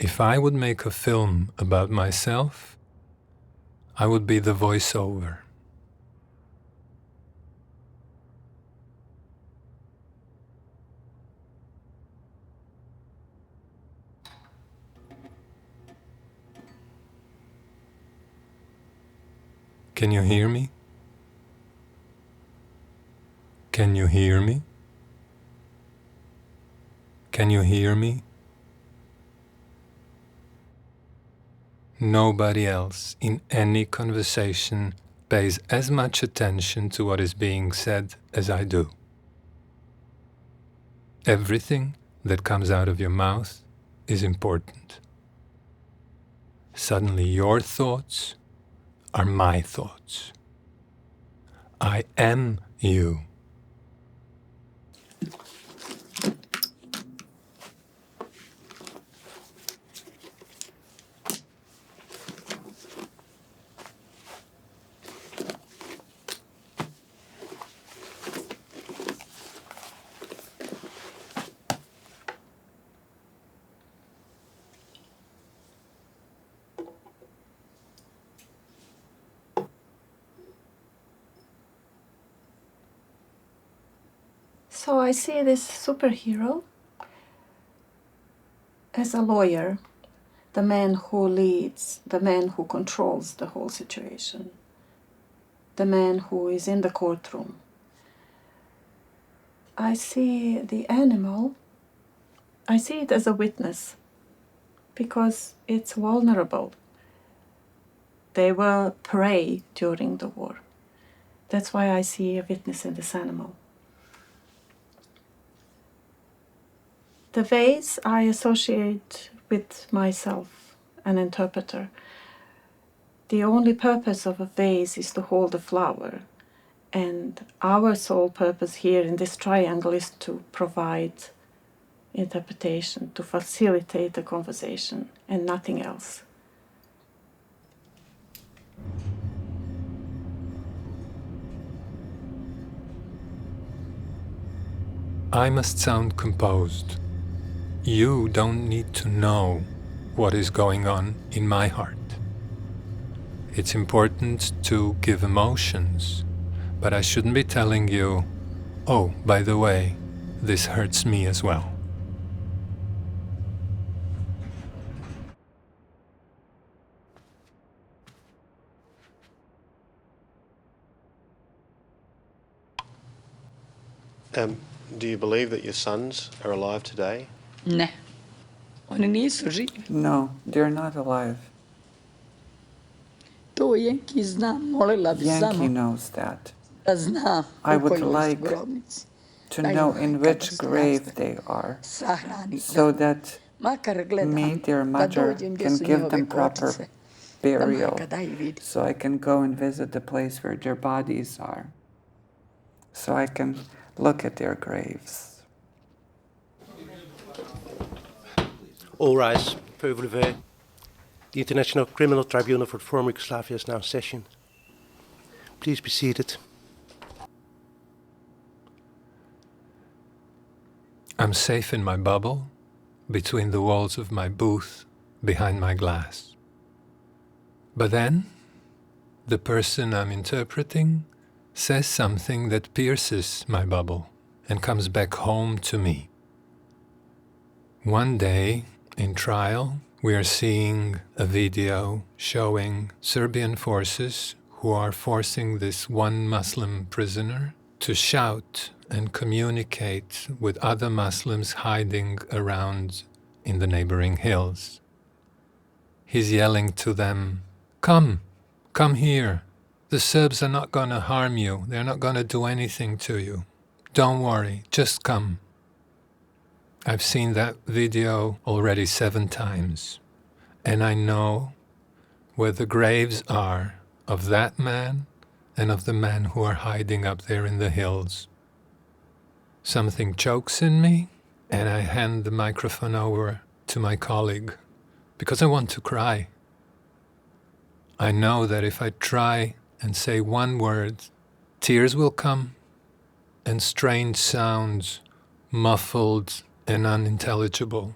If I would make a film about myself, I would be the voiceover. Can you hear me? Can you hear me? Can you hear me? Nobody else in any conversation pays as much attention to what is being said as I do. Everything that comes out of your mouth is important. Suddenly your thoughts are my thoughts. I am you. So I see this superhero as a lawyer, the man who leads, the man who controls the whole situation, the man who is in the courtroom. I see the animal, I see it as a witness because it's vulnerable. They were prey during the war. That's why I see a witness in this animal. The vase I associate with myself, an interpreter. The only purpose of a vase is to hold a flower, and our sole purpose here in this triangle is to provide interpretation, to facilitate the conversation, and nothing else. I must sound composed. You don't need to know what is going on in my heart. It's important to give emotions, but I shouldn't be telling you, oh, by the way, this hurts me as well. Do you believe that your sons are alive today? Ne. Oni nisu živi. No, they're not alive. To Jenki zna, molila bi Yankee samo knows that. da zna I u would kojoj su like grobnici. to Da know ima in majka which grave dostojanstveno they are, sahrani so ga. that Makar gledam me, their da mother, dođem gdje can su give njihove them proper kočice. Da burial, majka da ih vidi. so I can go and visit the place where their bodies are, so I can look at their graves. All rise. Approval of the International Criminal Tribunal for the former Yugoslavia is now in session. Please be seated. I'm safe in my bubble, between the walls of my booth, behind my glass. But then, the person I'm interpreting says something that pierces my bubble and comes back home to me. One day, in trial, we are seeing a video showing Serbian forces who are forcing this one Muslim prisoner to shout and communicate with other Muslims hiding around in the neighboring hills. He's yelling to them, come here. The Serbs are not going to harm you. They're not going to do anything to you. Don't worry, just come. I've seen that video already 7 times, and I know where the graves are of that man and of the men who are hiding up there in the hills. Something chokes in me, and I hand the microphone over to my colleague, because I want to cry. I know that if I try and say one word, tears will come, and strange sounds, muffled and unintelligible.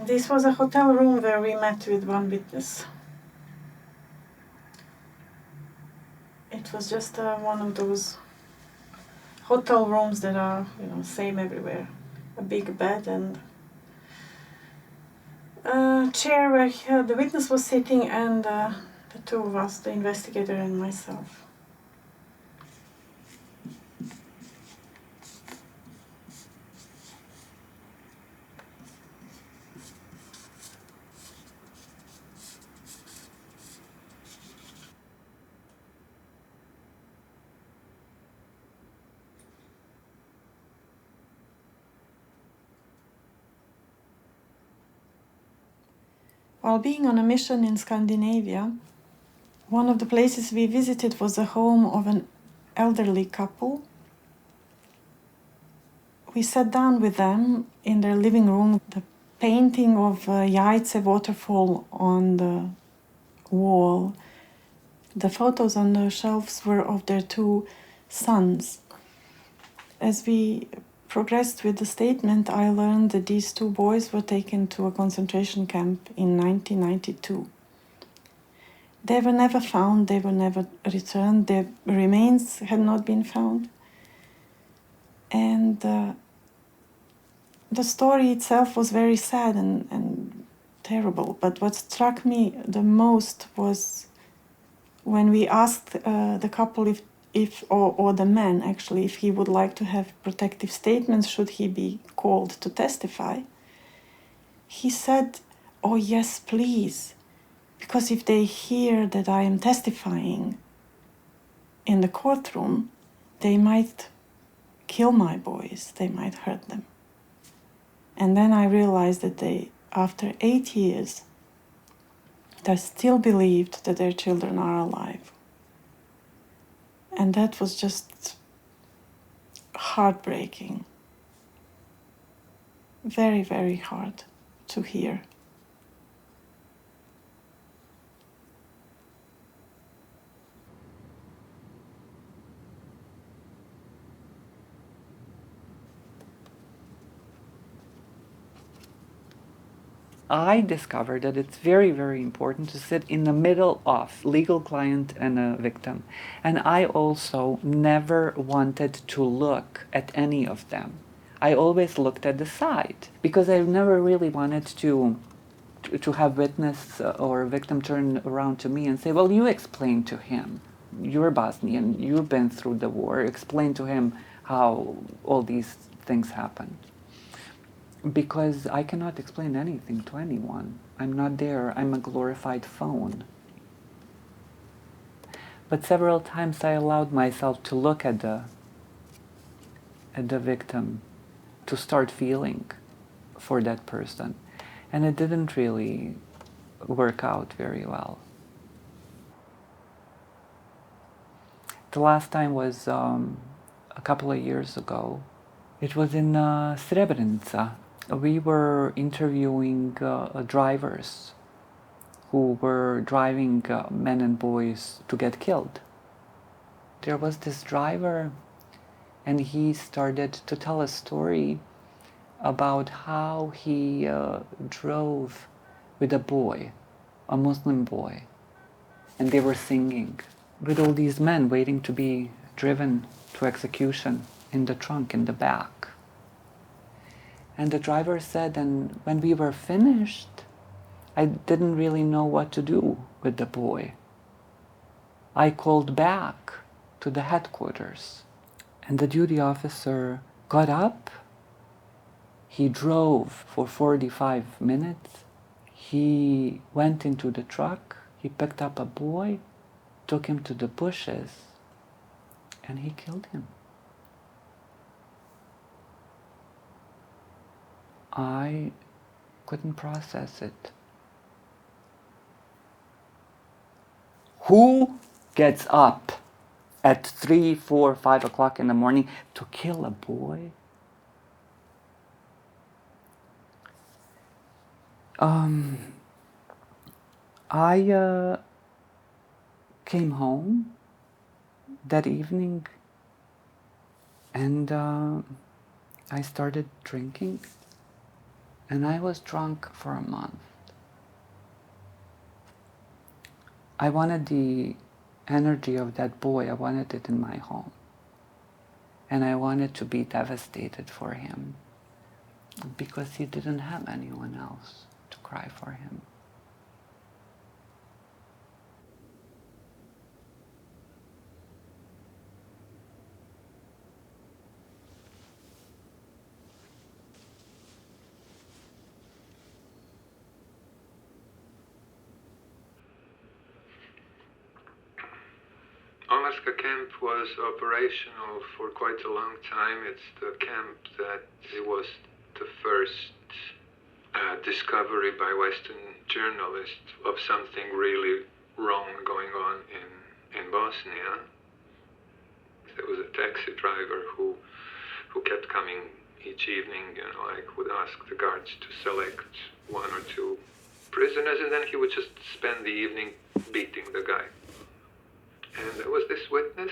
This was a hotel room where we met with one witness. It was just one of those hotel rooms that are, same everywhere. A big bed and a chair where the witness was sitting, and the two of us, the investigator and myself. While being on a mission in Scandinavia, one of the places we visited was the home of an elderly couple. We sat down with them in their living room. The painting of Yaitse waterfall on the wall. The photos on the shelves were of their two sons. As we progressed with the statement, I learned that these two boys were taken to a concentration camp in 1992. They were never found, they were never returned, their remains had not been found. And the story itself was very sad and terrible, but what struck me the most was when we asked the couple or the man actually, if he would like to have protective statements should he be called to testify. He said, "Oh yes, please, because if they hear that I am testifying in the courtroom, they might kill my boys, they might hurt them." And then I realized that they, after 8 years, they still believed that their children are alive. And that was just heartbreaking. Very, very hard to hear. I discovered that it's very, very important to sit in the middle of legal client and a victim. And I also never wanted to look at any of them. I always looked at the side because I never really wanted to have witness or victim turn around to me and say, well, you explain to him. You're Bosnian, you've been through the war, explain to him how all these things happened. Because I cannot explain anything to anyone. I'm not there. I'm a glorified phone. But several times I allowed myself to look at the victim, to start feeling for that person. And it didn't really work out very well. The last time was a couple of years ago. It was in Srebrenica. We were interviewing drivers who were driving men and boys to get killed. There was this driver, and he started to tell a story about how he drove with a boy, a Muslim boy, and they were singing with all these men waiting to be driven to execution in the trunk, in the back. And the driver said, and when we were finished, I didn't really know what to do with the boy. I called back to the headquarters, and the duty officer got up. He drove for 45 minutes. He went into the truck. He picked up a boy, took him to the bushes, and he killed him. I couldn't process it. Who gets up at 3, 4, 5 o'clock in the morning to kill a boy? I came home that evening and I started drinking. And I was drunk for a month. I wanted the energy of that boy, I wanted it in my home. And I wanted to be devastated for him because he didn't have anyone else to cry for him. Omarska camp was operational for quite a long time. It's the camp that it was the first discovery by Western journalists of something really wrong going on in Bosnia. There was a taxi driver who kept coming each evening, would ask the guards to select one or two prisoners, and then he would just spend the evening beating the guy. And there was this witness,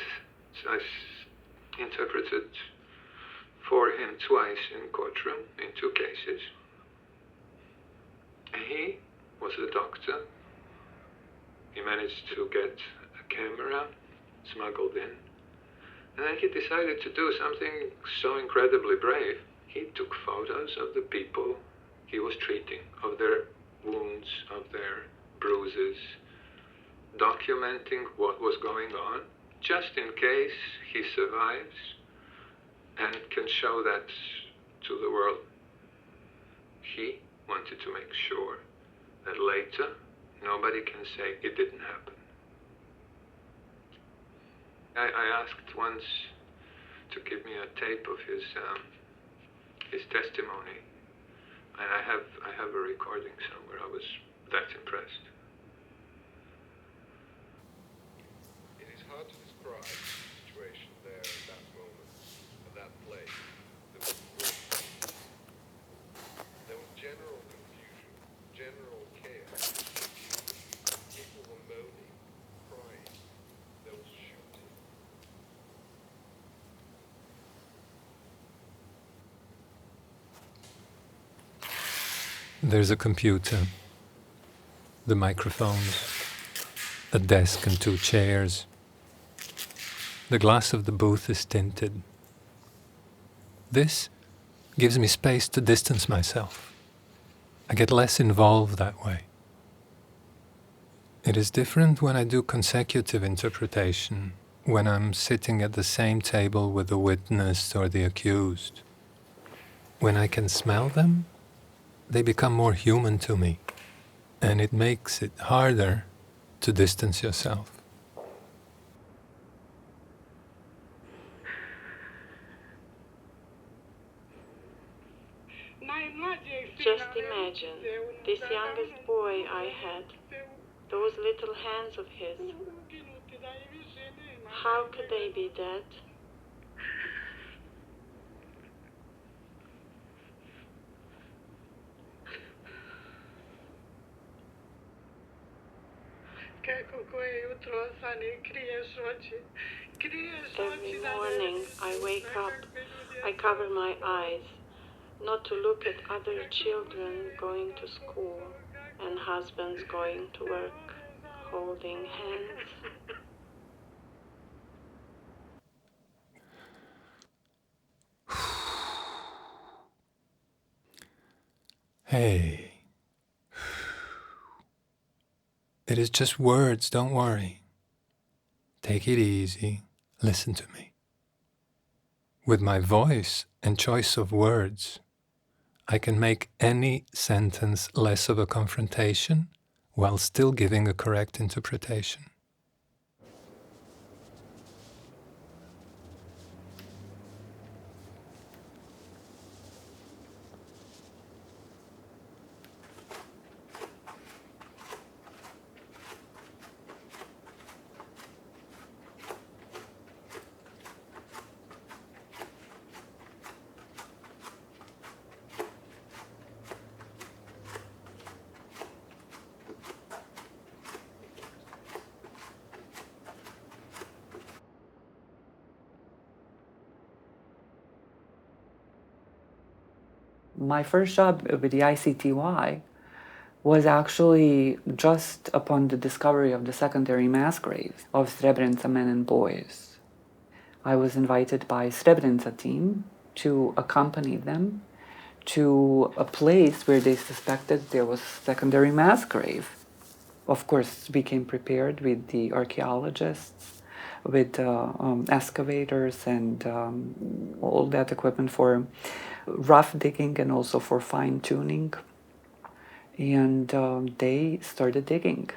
I interpreted for him twice in courtroom, in two cases. And he was a doctor. He managed to get a camera smuggled in. And then he decided to do something so incredibly brave. He took photos of the people he was treating, of their wounds, of their bruises, documenting what was going on, just in case he survives and can show that to the world. He wanted to make sure that later nobody can say it didn't happen. I asked once to give me a tape of his testimony, and I have a recording somewhere. I was that impressed. It is hard to describe the situation there at that moment, at that place. There was general confusion, general chaos. People were moaning, crying. There was shooting. There's a computer, the microphones, a desk and two chairs. The glass of the booth is tinted. This gives me space to distance myself. I get less involved that way. It is different when I do consecutive interpretation, when I'm sitting at the same table with the witness or the accused. When I can smell them, they become more human to me, and it makes it harder to distance yourself. Just imagine, this youngest boy I had, those little hands of his. How could they be dead? Every morning I wake up, I cover my eyes, not to look at other children going to school and husbands going to work, holding hands. Hey, it is just words, don't worry. Take it easy, listen to me. With my voice and choice of words, I can make any sentence less of a confrontation while still giving a correct interpretation. My first job with the ICTY was actually just upon the discovery of the secondary mass graves of Srebrenica men and boys. I was invited by Srebrenica team to accompany them to a place where they suspected there was a secondary mass grave. Of course, we came prepared with the archaeologists, with excavators and all that equipment for rough digging and also for fine tuning. And they started digging.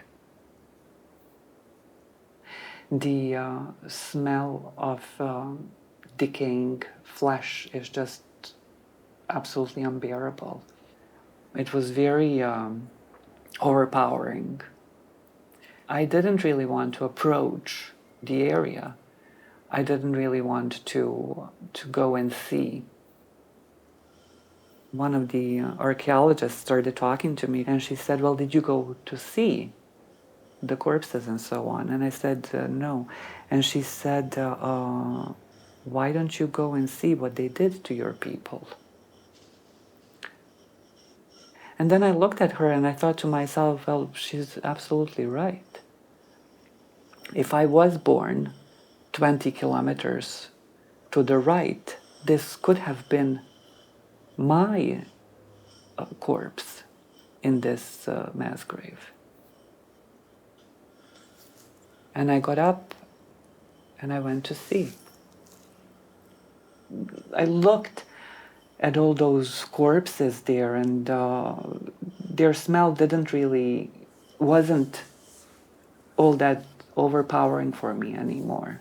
The smell of decaying flesh is just absolutely unbearable. It was very overpowering. I didn't really want to approach the area. I didn't really want to go and see. One of the archaeologists started talking to me and she said, well, did you go to see the corpses and so on? And I said, no. And she said, why don't you go and see what they did to your people? And then I looked at her and I thought to myself, well, she's absolutely right. If I was born 20 kilometers to the right, this could have been my corpse in this mass grave. And I got up and I went to see. I looked at all those corpses there, and their smell wasn't all that overpowering for me anymore.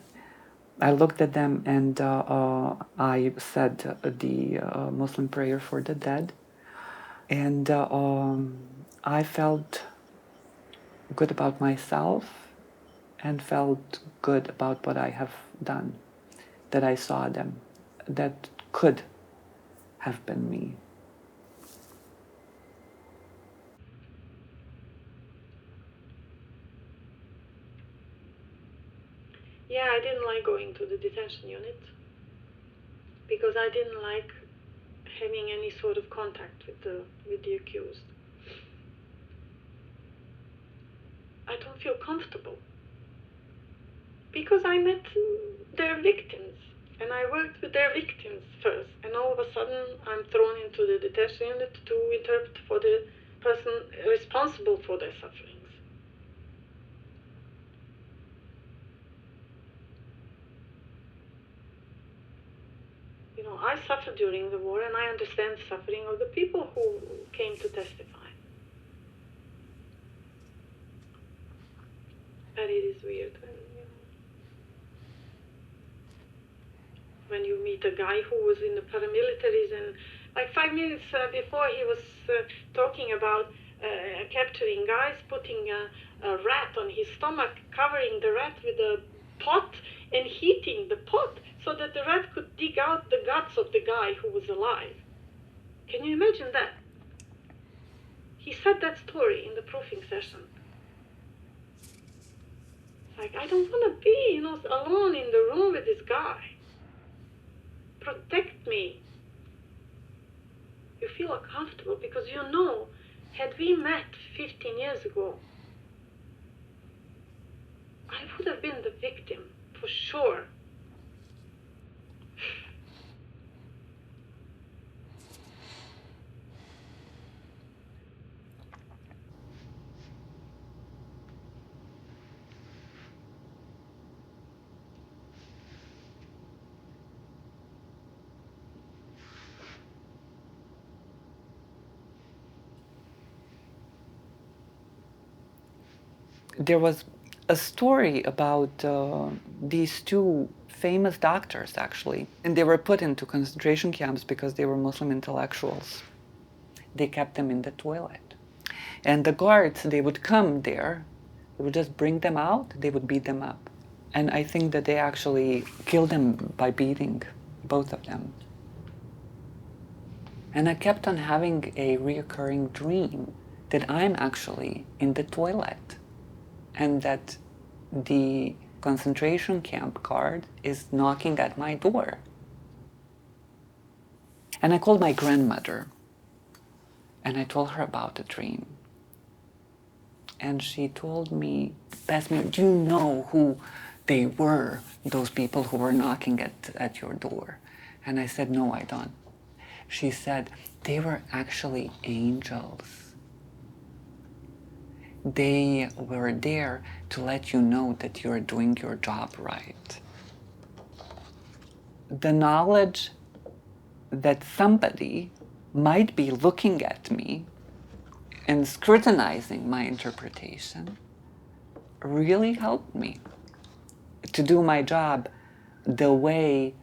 I looked at them and I said the Muslim prayer for the dead, and I felt good about myself and felt good about what I have done, that I saw them, that could have been me. Yeah, I didn't like going to the detention unit because I didn't like having any sort of contact with the accused. I don't feel comfortable because I met their victims and I worked with their victims first, and all of a sudden I'm thrown into the detention unit to interpret for the person responsible for their sufferings. You know, I suffered during the war and I understand the suffering of the people who came to testify. But it is weird when you meet a guy who was in the paramilitaries, and like 5 minutes before he was talking about capturing guys, putting a rat on his stomach, covering the rat with a pot and heating the pot so that the rat could dig out the guts of the guy who was alive. Can you imagine that? He said that story in the proofing session. Like, I don't want to be, alone in the room with this guy. Protect me. You feel uncomfortable because had we met 15 years ago, I would have been the victim, for sure. There was a story about these two famous doctors, actually, and they were put into concentration camps because they were Muslim intellectuals. They kept them in the toilet. And the guards, they would come there, they would just bring them out, they would beat them up. And I think that they actually killed them by beating both of them. And I kept on having a reoccurring dream that I'm actually in the toilet and that the concentration camp guard is knocking at my door. And I called my grandmother. And I told her about the dream. And she told me, asked me, do you know who they were, those people who were knocking at your door? And I said, no, I don't. She said, they were actually angels. They were there to let you know that you're doing your job right. The knowledge that somebody might be looking at me and scrutinizing my interpretation really helped me to do my job the way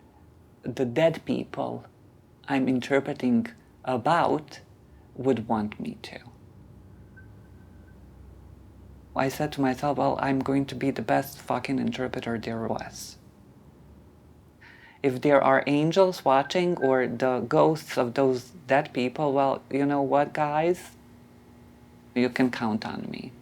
the dead people I'm interpreting about would want me to. I said to myself, well, I'm going to be the best fucking interpreter there was. If there are angels watching or the ghosts of those dead people, well, you know what, guys? You can count on me.